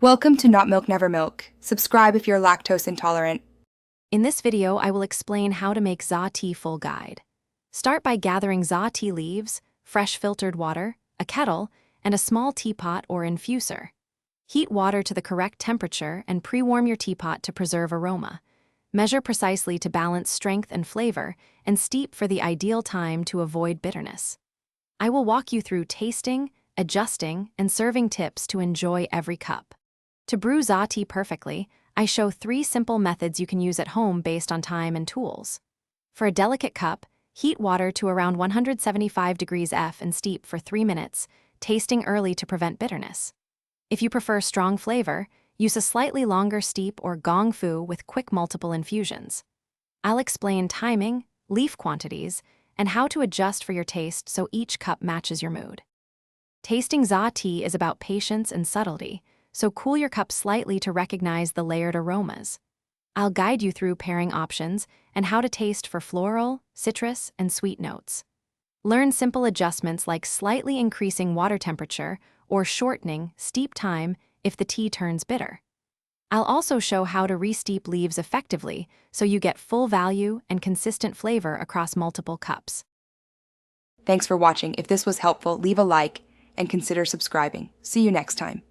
Welcome to Not Milk Never Milk. Subscribe if you're lactose intolerant. In this video, I will explain how to make za tea full guide. Start by gathering za tea leaves, fresh filtered water, a kettle, and a small teapot or infuser. Heat water to the correct temperature and pre-warm your teapot to preserve aroma. Measure precisely to balance strength and flavor, and steep for the ideal time to avoid bitterness. I will walk you through tasting, adjusting, and serving tips to enjoy every cup. To brew za tea perfectly, I show 3 simple methods you can use at home based on time and tools. For a delicate cup, heat water to around 175 degrees F and steep for 3 minutes, tasting early to prevent bitterness. If you prefer strong flavor, use a slightly longer steep or gong fu with quick multiple infusions. I'll explain timing, leaf quantities, and how to adjust for your taste so each cup matches your mood. Tasting za tea is about patience and subtlety, so cool your cup slightly to recognize the layered aromas. I'll guide you through pairing options and how to taste for floral, citrus, and sweet notes. Learn simple adjustments like slightly increasing water temperature or shortening steep time if the tea turns bitter. I'll also show how to re-steep leaves effectively so you get full value and consistent flavor across multiple cups. Thanks for watching. If this was helpful, leave a like and consider subscribing. See you next time.